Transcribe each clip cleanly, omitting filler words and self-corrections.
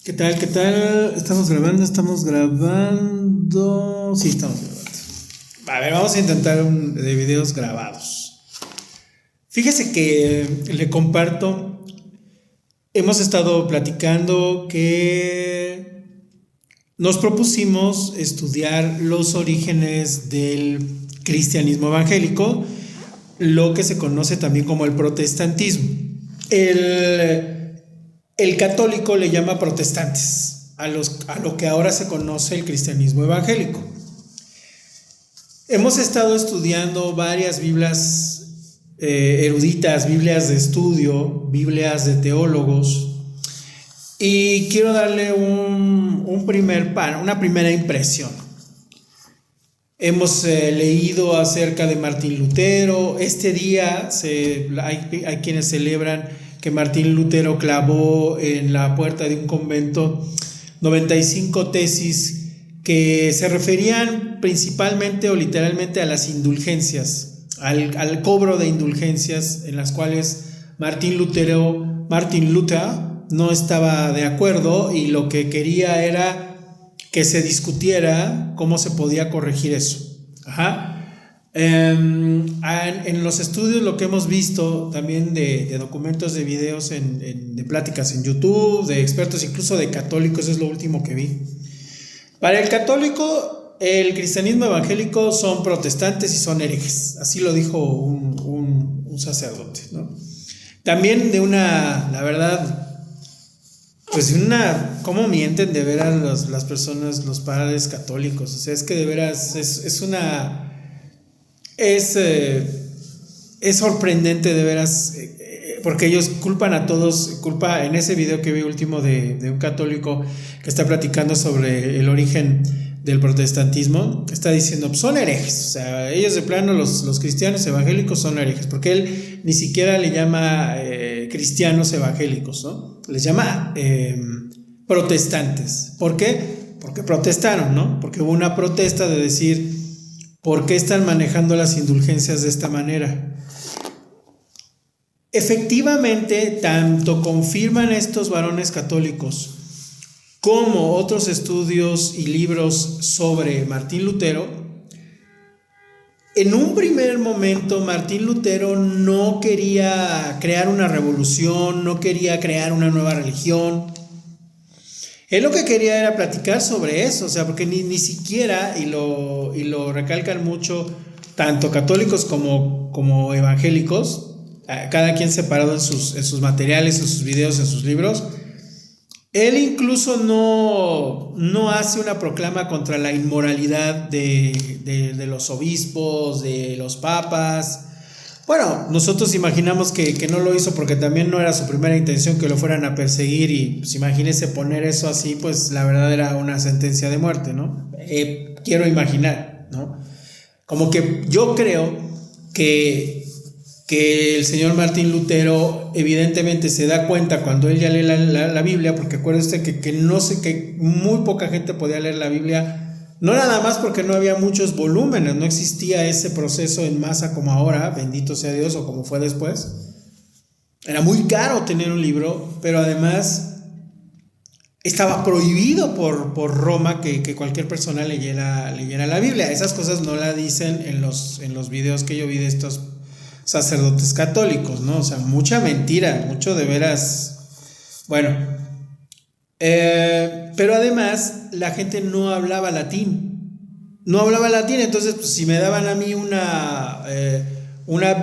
¿Qué tal? ¿Qué tal? ¿Estamos grabando? ¿Estamos grabando? Sí, estamos grabando. A ver, vamos a intentar de videos grabados. Fíjese que le comparto. Hemos estado platicando que nos propusimos estudiar los orígenes del cristianismo evangélico, lo que se conoce también como el protestantismo. El católico le llama protestantes a lo que ahora se conoce el cristianismo evangélico. Hemos estado estudiando varias Biblias eruditas, Biblias de estudio, Biblias de teólogos, y quiero darle una primera impresión. Hemos leído acerca de Martín Lutero. Este día hay quienes celebran que Martín Lutero clavó en la puerta de un convento 95 tesis que se referían principalmente o literalmente a las indulgencias, al cobro de indulgencias, en las cuales Martín Luther no estaba de acuerdo, y lo que quería era que se discutiera cómo se podía corregir eso. En los estudios, lo que hemos visto también de documentos, de videos, de pláticas en YouTube, de expertos, incluso de católicos, es lo último que vi. Para el católico, el cristianismo evangélico son protestantes y son herejes. Así lo dijo un sacerdote, ¿no? También la verdad, pues ¿cómo mienten de veras las personas, los padres católicos? O sea, es que de veras es sorprendente de veras, porque ellos culpan a todos. En ese video que vi último de un católico que está platicando sobre el origen del protestantismo, está diciendo, pues son herejes. O sea, ellos de plano, los cristianos evangélicos son herejes, porque él ni siquiera le llama cristianos evangélicos, ¿no? Les llama protestantes. ¿Por qué? Porque protestaron, ¿no? Porque hubo una protesta de decir, ¿por qué están manejando las indulgencias de esta manera? Efectivamente, tanto confirman estos varones católicos como otros estudios y libros sobre Martín Lutero. En un primer momento, Martín Lutero no quería crear una revolución, no quería crear una nueva religión. Él lo que quería era platicar sobre eso, o sea, porque ni siquiera, y lo recalcan mucho, tanto católicos como evangélicos, cada quien separado en sus materiales, en sus videos, en sus libros. Él incluso no hace una proclama contra la inmoralidad de los obispos, de los papas. Bueno, nosotros imaginamos que no lo hizo porque también no era su primera intención que lo fueran a perseguir, y pues imagínense poner eso así, pues la verdad era una sentencia de muerte, ¿no? Quiero imaginar, ¿no? Como que yo creo que el señor Martín Lutero evidentemente se da cuenta cuando él ya lee la Biblia, porque acuérdense que muy poca gente podía leer la Biblia. No nada más porque no había muchos volúmenes, no existía ese proceso en masa como ahora, bendito sea Dios, o como fue después. Era muy caro tener un libro, pero además estaba prohibido por Roma que cualquier persona leyera la Biblia. Esas cosas no la dicen en los videos que yo vi de estos sacerdotes católicos, ¿no? O sea, mucha mentira, mucho de veras. Bueno, pero además la gente no hablaba latín, entonces pues, si me daban a mí una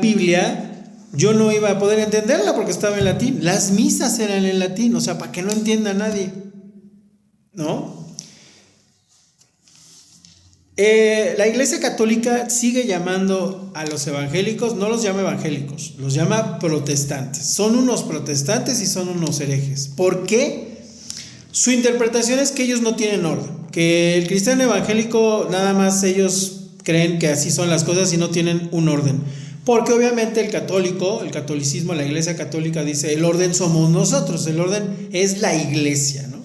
Biblia, yo no iba a poder entenderla porque estaba en latín. Las misas eran en latín, o sea, para que no entienda nadie, ¿no? La Iglesia Católica sigue llamando a los evangélicos, no los llama evangélicos, los llama protestantes. Son unos protestantes y son unos herejes. ¿Por qué? Su interpretación es que ellos no tienen orden, que el cristiano evangélico nada más ellos creen que así son las cosas y no tienen un orden. Porque obviamente el catolicismo, la Iglesia Católica dice, el orden somos nosotros, el orden es la Iglesia, ¿no?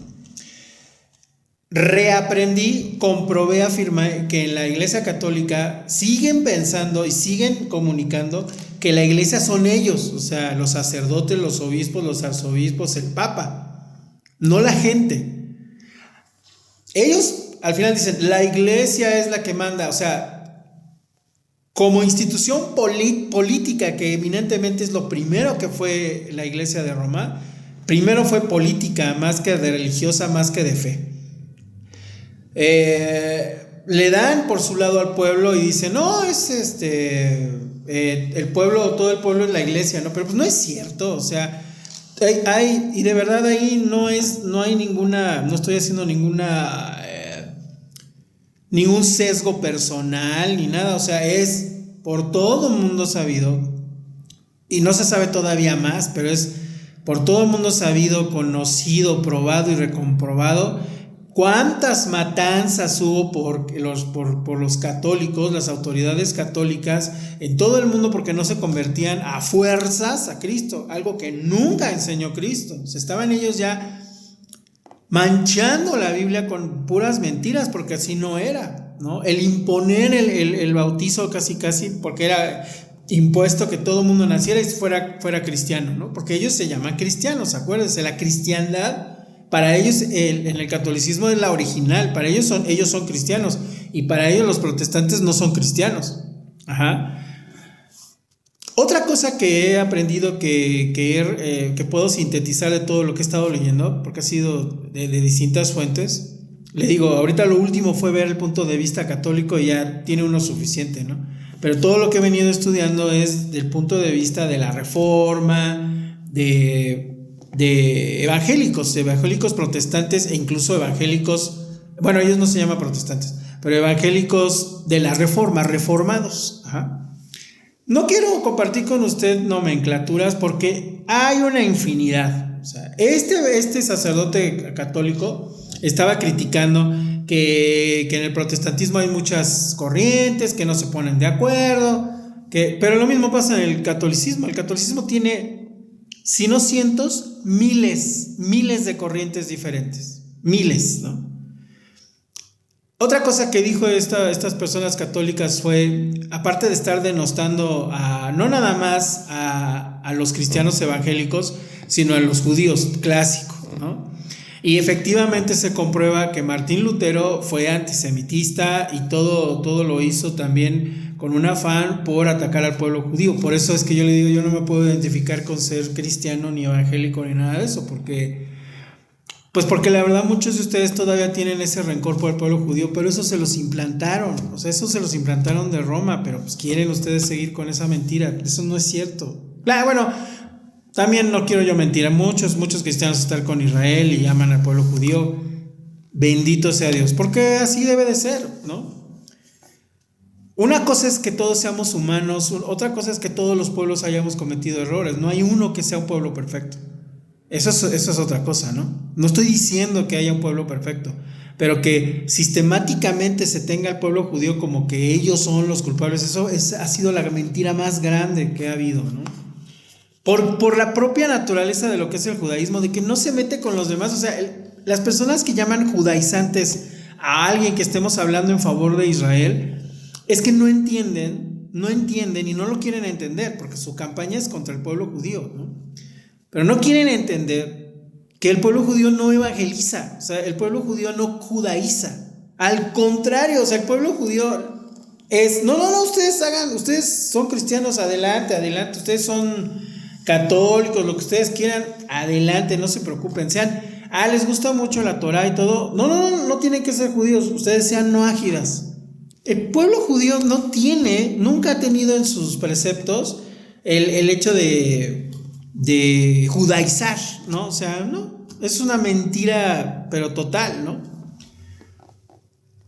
Reaprendí, comprobé, afirmé que en la Iglesia Católica siguen pensando y siguen comunicando que la Iglesia son ellos, o sea, los sacerdotes, los obispos, los arzobispos, el Papa. no la gente. Ellos al final dicen, la iglesia es la que manda, o sea, como institución política, que eminentemente es lo primero que fue la iglesia de Roma, primero fue política más que de religiosa, más que de fe. Le dan por su lado al pueblo y dicen, no, es el pueblo, todo el pueblo es la iglesia, ¿no? Pero pues no es cierto, o sea, y de verdad ahí no hay ninguna, no estoy haciendo ningún sesgo personal ni nada, o sea, es por todo el mundo sabido, y no se sabe todavía más, pero es por todo el mundo sabido, conocido, probado y recomprobado, cuántas matanzas hubo por los católicos, las autoridades católicas en todo el mundo, porque no se convertían a fuerzas a Cristo, algo que nunca enseñó Cristo. Se estaban ellos ya manchando la Biblia con puras mentiras, porque así no era, ¿no? El imponer el bautizo casi, porque era impuesto que todo el mundo naciera y fuera cristiano, ¿no? Porque ellos se llaman cristianos, acuérdense, la cristiandad para ellos en el catolicismo es la original, para ellos son cristianos, y para ellos los protestantes no son cristianos. Ajá. Otra cosa que he aprendido que puedo sintetizar de todo lo que he estado leyendo, porque ha sido de distintas fuentes, le digo, ahorita lo último fue ver el punto de vista católico y ya tiene uno suficiente, ¿no? Pero todo lo que he venido estudiando es del punto de vista de la Reforma, de evangélicos protestantes, e incluso evangélicos, bueno, ellos no se llaman protestantes, pero evangélicos de la Reforma, reformados. Ajá. No quiero compartir con usted nomenclaturas porque hay una infinidad. O sea, este sacerdote católico estaba criticando que en el protestantismo hay muchas corrientes que no se ponen de acuerdo, pero lo mismo pasa en el catolicismo. El catolicismo tiene, si no cientos, miles de corrientes diferentes. Miles, ¿no? Otra cosa que dijo estas personas católicas fue, aparte de estar denostando no nada más a los cristianos evangélicos, sino a los judíos clásicos, ¿no? Y efectivamente se comprueba que Martín Lutero fue antisemitista y todo lo hizo también con un afán por atacar al pueblo judío. Por eso es que yo le digo, yo no me puedo identificar con ser cristiano ni evangélico ni nada de eso, porque la verdad muchos de ustedes todavía tienen ese rencor por el pueblo judío, pero eso se los implantaron, o sea, eso se los implantaron de Roma, pero pues quieren ustedes seguir con esa mentira, eso no es cierto. Bueno, también no quiero yo mentir, muchos cristianos están con Israel y aman al pueblo judío, bendito sea Dios, porque así debe de ser, ¿no? Una cosa es que todos seamos humanos, otra cosa es que todos los pueblos hayamos cometido errores, no hay uno que sea un pueblo perfecto. Eso es otra cosa, ¿no? No estoy diciendo que haya un pueblo perfecto, pero que sistemáticamente se tenga al pueblo judío como que ellos son los culpables, ha sido la mentira más grande que ha habido, ¿no? Por la propia naturaleza de lo que es el judaísmo, de que no se mete con los demás, o sea, las personas que llaman judaizantes a alguien que estemos hablando en favor de Israel, es que no entienden y no lo quieren entender, porque su campaña es contra el pueblo judío, ¿no? Pero no quieren entender que el pueblo judío no evangeliza, o sea, el pueblo judío no judaiza. Al contrario, o sea, el pueblo judío es, no, ustedes son cristianos, adelante, ustedes son católicos, lo que ustedes quieran, adelante, no se preocupen, les gusta mucho la Torah y todo, no tienen que ser judíos, ustedes sean noágidas. El pueblo judío nunca ha tenido en sus preceptos el hecho de judaizar, ¿no? O sea, no, es una mentira, pero total, ¿no?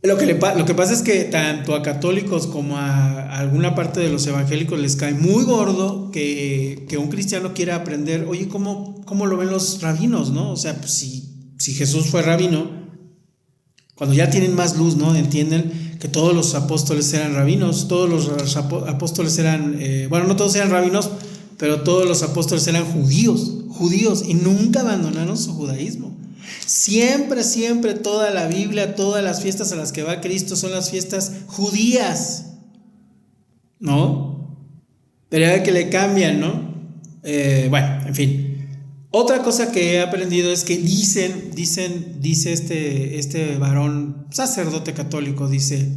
Lo que pasa es que tanto a católicos como a alguna parte de los evangélicos les cae muy gordo que un cristiano quiera aprender, oye, ¿cómo lo ven los rabinos, no? O sea, pues si Jesús fue rabino, cuando ya tienen más luz, ¿no? Entienden que todos los apóstoles eran rabinos, todos los apóstoles eran, no todos eran rabinos, pero todos los apóstoles eran judíos y nunca abandonaron su judaísmo. Siempre, toda la Biblia, todas las fiestas a las que va Cristo son las fiestas judías, ¿no? Pero ya que le cambian, ¿no? En fin. Otra cosa que he aprendido es que dice este varón sacerdote católico, dice,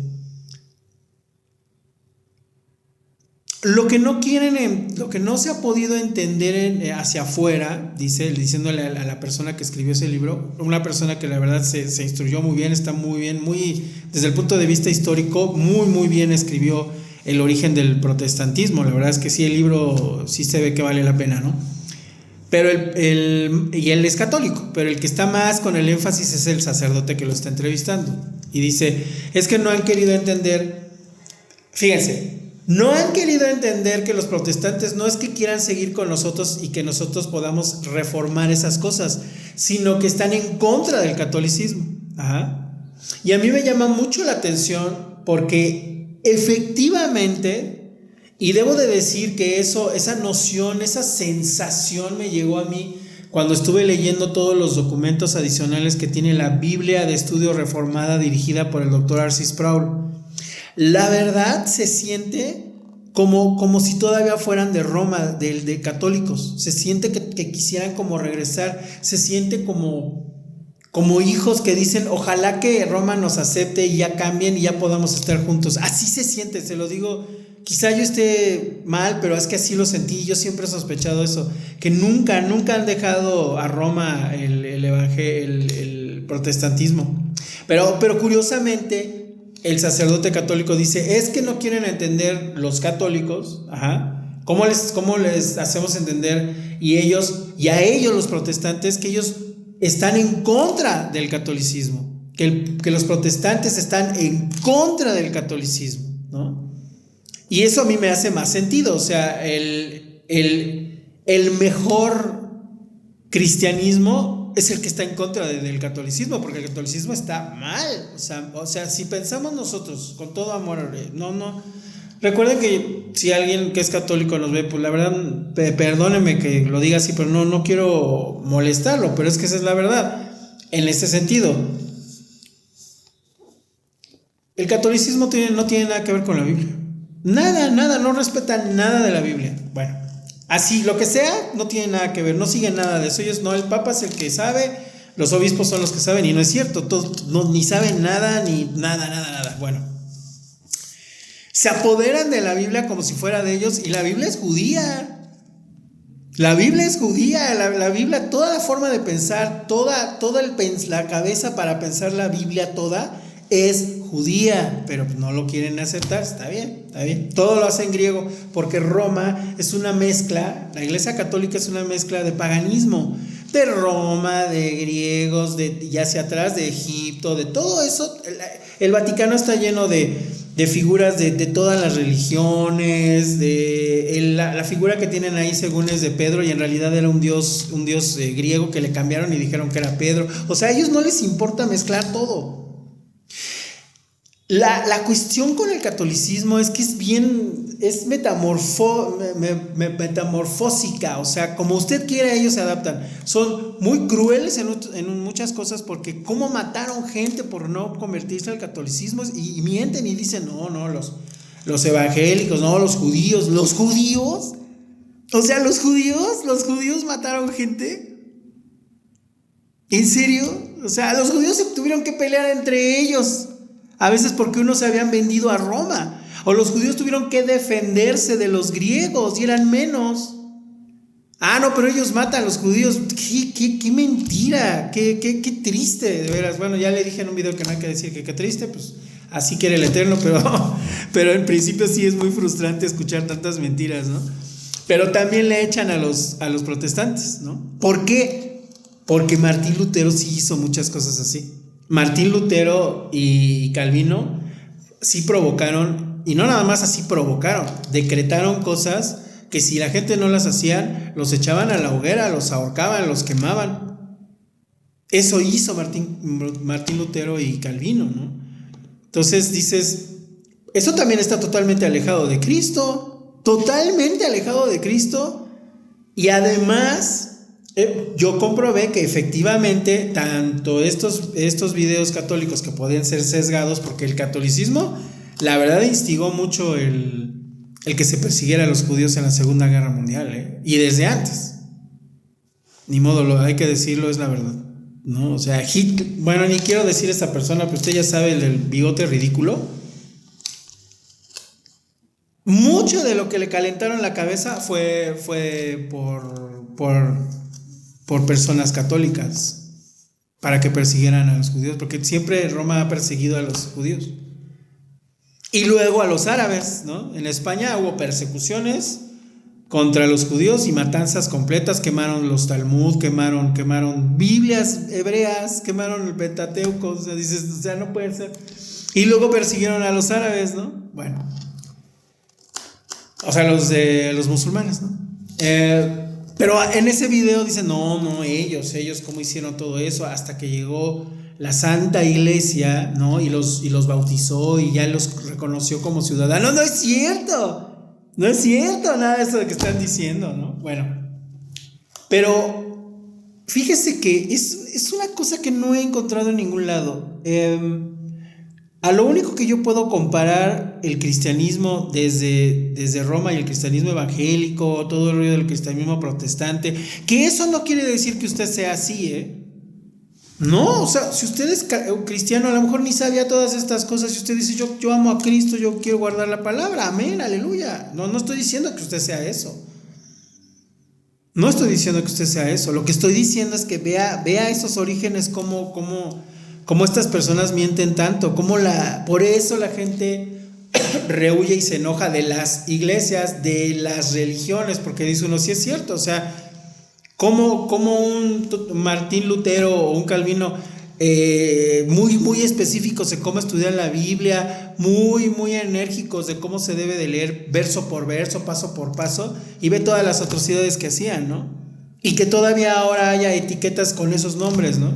lo que no quieren, lo que no se ha podido entender hacia afuera, diciéndole a la persona que escribió ese libro, una persona que la verdad se instruyó muy bien, está muy bien, desde el punto de vista histórico, muy bien escribió el origen del protestantismo. La verdad es que sí, el libro sí se ve que vale la pena, ¿no? Pero y él es católico, pero el que está más con el énfasis es el sacerdote que lo está entrevistando. Y dice, es que no han querido entender, fíjense, no han querido entender que los protestantes no es que quieran seguir con nosotros y que nosotros podamos reformar esas cosas, sino que están en contra del catolicismo. Ajá. Y a mí me llama mucho la atención porque efectivamente... Y debo de decir que esa noción, esa sensación me llegó a mí cuando estuve leyendo todos los documentos adicionales que tiene la Biblia de Estudio Reformada dirigida por el Dr. R.C. Sproul. La verdad se siente como si todavía fueran de Roma, de católicos. Se siente que quisieran como regresar, se siente como hijos que dicen, ojalá que Roma nos acepte y ya cambien y ya podamos estar juntos. Así se siente, se lo digo. Quizá yo esté mal, pero es que así lo sentí. Yo siempre he sospechado eso, que nunca han dejado a Roma el protestantismo. Pero curiosamente, el sacerdote católico dice, es que no quieren entender los católicos, ¿cómo les hacemos entender? Y a ellos los protestantes, que ellos están en contra del catolicismo, que los protestantes están en contra del catolicismo, ¿no? Y eso a mí me hace más sentido. O sea, el mejor cristianismo es el que está en contra del catolicismo, porque el catolicismo está mal. O sea, si pensamos nosotros con todo amor, no. Recuerden que si alguien que es católico nos ve, pues la verdad, perdónenme que lo diga así, pero no quiero molestarlo, pero es que esa es la verdad. En ese sentido, el catolicismo no tiene nada que ver con la Biblia. Nada, no respetan nada de la Biblia. Bueno, así, lo que sea, no tiene nada que ver, no siguen nada de eso. Ellos no, el Papa es el que sabe, los obispos son los que saben, y no es cierto, todos ni saben nada, ni nada. Bueno, se apoderan de la Biblia como si fuera de ellos, y la Biblia es judía. La Biblia es judía, la Biblia, toda la forma de pensar, la cabeza para pensar la Biblia toda es judía, pero no lo quieren aceptar. Está bien, todo lo hace en griego, porque Roma es una mezcla, la Iglesia Católica es una mezcla de paganismo, de Roma, de griegos, y hacia atrás de Egipto, de todo eso. El Vaticano está lleno de figuras de todas las religiones, la figura que tienen ahí según es de Pedro, y en realidad era un dios griego que le cambiaron y dijeron que era Pedro. O sea, a ellos no les importa mezclar todo. La cuestión con el catolicismo es que es metamorfósica, o sea, como usted quiera, ellos se adaptan. Son muy crueles en muchas cosas, porque cómo mataron gente por no convertirse al catolicismo, y mienten y dicen, no, los evangélicos, no, los judíos, o sea, los judíos mataron gente. ¿En serio? O sea, los judíos se tuvieron que pelear entre ellos. A veces porque unos se habían vendido a Roma, o los judíos tuvieron que defenderse de los griegos y eran menos. No, pero ellos matan a los judíos. Qué mentira, qué triste, de veras. Bueno, ya le dije en un video que no hay que decir que qué triste, pues así quiere el Eterno, pero en principio sí es muy frustrante escuchar tantas mentiras, ¿no? Pero también le echan a los protestantes, ¿no? ¿Por qué? Porque Martín Lutero sí hizo muchas cosas así. Martín Lutero y Calvino sí provocaron, y no nada más así provocaron, decretaron cosas que si la gente no las hacían, los echaban a la hoguera, los ahorcaban, los quemaban. Eso hizo Martín Lutero y Calvino, ¿no? Entonces dices, eso también está totalmente alejado de Cristo, y además... yo comprobé que efectivamente tanto estos videos católicos que podían ser sesgados, porque el catolicismo la verdad instigó mucho el que se persiguiera a los judíos en la Segunda Guerra Mundial, y desde antes, Ni modo, hay que decirlo, es la verdad, ¿no? O sea, bueno, ni quiero decir esa persona, pero usted ya sabe, el del bigote ridículo. Mucho de lo que le calentaron la cabeza fue por personas católicas, para que persiguieran a los judíos, porque siempre Roma ha perseguido a los judíos. Y luego a los árabes, ¿no? En España hubo persecuciones contra los judíos y matanzas completas, quemaron los Talmud, quemaron Biblias hebreas, quemaron el Pentateuco, o sea, dices, o sea, no puede ser. Y luego persiguieron a los árabes, ¿no? Bueno, o sea, los musulmanes, ¿no? Pero en ese video dicen, no, ellos cómo hicieron todo eso, hasta que llegó la Santa Iglesia, ¿no? Y los bautizó y ya los reconoció como ciudadanos. No es cierto nada de eso de que están diciendo, ¿no? Bueno, pero fíjese que es una cosa que no he encontrado en ningún lado. A lo único que yo puedo comparar el cristianismo desde Roma y el cristianismo evangélico, todo el rollo del cristianismo protestante, que eso no quiere decir que usted sea así, ¿eh? No, o sea, si usted es cristiano, a lo mejor ni sabía todas estas cosas, y usted dice, yo amo a Cristo, yo quiero guardar la palabra, amén, aleluya. No estoy diciendo que usted sea eso. No estoy diciendo que usted sea eso. Lo que estoy diciendo es que vea esos orígenes, cómo estas personas mienten tanto, por eso la gente rehuye y se enoja de las iglesias, de las religiones, porque dice uno, sí es cierto, o sea, como un Martín Lutero o un Calvino muy específicos de cómo estudiar la Biblia, muy enérgicos de cómo se debe de leer verso por verso, paso por paso, y ve todas las atrocidades que hacían, ¿no? Y que todavía ahora haya etiquetas con esos nombres, ¿no?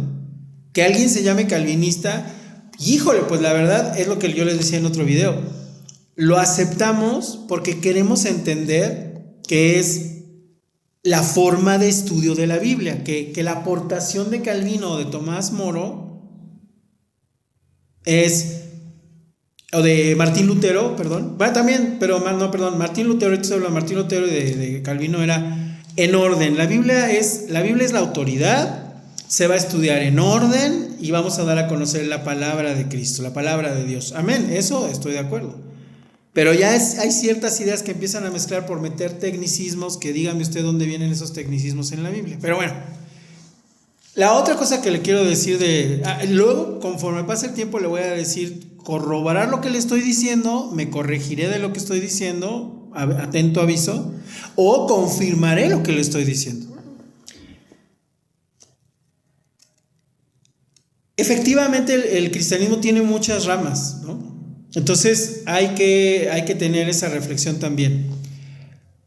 Que alguien se llame calvinista, híjole, pues la verdad es lo que yo les decía en otro video, lo aceptamos porque queremos entender que es la forma de estudio de la Biblia, que la aportación de Calvino o de Tomás Moro o de Martín Lutero, perdón, también, pero no, perdón, Martín Lutero, ahorita se habla de Martín Lutero y de Calvino, era en orden. La Biblia es la autoridad, se va a estudiar en orden y vamos a dar a conocer la palabra de Cristo, la palabra de Dios. Amén, eso estoy de acuerdo. Pero ya hay ciertas ideas que empiezan a mezclar por meter tecnicismos, que dígame usted dónde vienen esos tecnicismos en la Biblia. Pero bueno, la otra cosa que le quiero decir luego, conforme pase el tiempo, le voy a decir, corroborar lo que le estoy diciendo, me corregiré de lo que estoy diciendo, atento aviso, o confirmaré lo que le estoy diciendo. Efectivamente, el cristianismo tiene muchas ramas, ¿no? Entonces hay que tener esa reflexión también.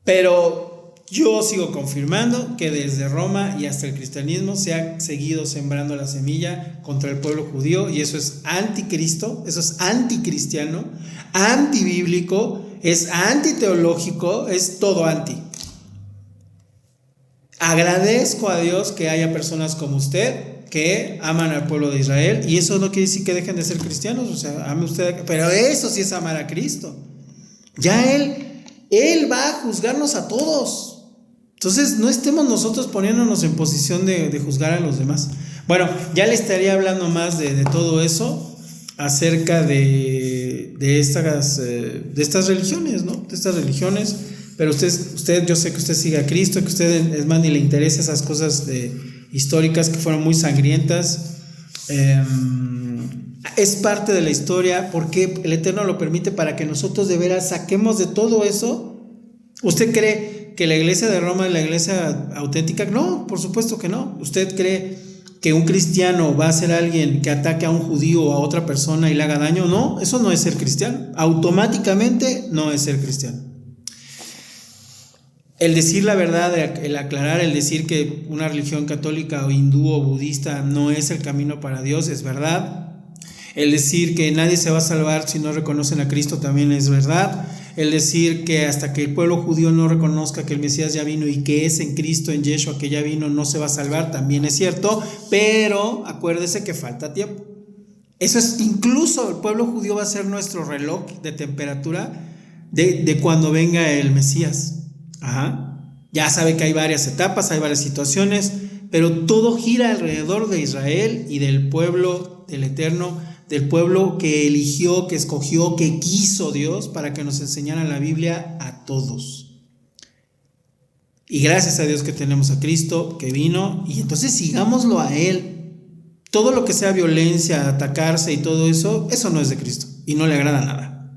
Pero yo sigo confirmando que desde Roma y hasta el cristianismo se ha seguido sembrando la semilla contra el pueblo judío, y eso es anticristo, eso es anticristiano, antibíblico, es antiteológico, es todo anti. Agradezco a Dios que haya personas como usted que aman al pueblo de Israel, y eso no quiere decir que dejen de ser cristianos, o sea, ame usted, pero eso sí es amar a Cristo. Ya Él va a juzgarnos a todos. Entonces no estemos nosotros poniéndonos en posición de juzgar a los demás. Bueno, ya le estaría hablando más de todo eso, acerca de estas religiones, ¿no? De estas religiones. Pero usted, yo sé que usted sigue a Cristo, que usted, es más, ni le interesa esas cosas históricas que fueron muy sangrientas. Es parte de la historia, porque el Eterno lo permite para que nosotros de veras saquemos de todo eso. ¿Usted cree que la iglesia de Roma es la iglesia auténtica? No, por supuesto que no. ¿Usted cree que un cristiano va a ser alguien que ataque a un judío o a otra persona y le haga daño? No, eso no es ser cristiano. Automáticamente no es ser cristiano. El decir la verdad, el aclarar, el decir que una religión católica o hindú o budista no es el camino para Dios, es verdad. El decir que nadie se va a salvar si no reconocen a Cristo también es verdad. El decir que hasta que el pueblo judío no reconozca que el Mesías ya vino y que es en Cristo, en Yeshua, que ya vino, no se va a salvar, también es cierto. Pero acuérdese que falta tiempo. Eso es, incluso el pueblo judío va a ser nuestro reloj de temperatura de cuando venga el Mesías. Ajá. Ya sabe que hay varias etapas, hay varias situaciones, pero todo gira alrededor de Israel y del pueblo del Eterno, del pueblo que eligió, que escogió, que quiso Dios para que nos enseñara la Biblia a todos. Y gracias a Dios que tenemos a Cristo, que vino, y entonces sigámoslo a Él. Todo lo que sea violencia, atacarse y todo eso, eso no es de Cristo y no le agrada nada.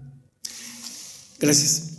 Gracias.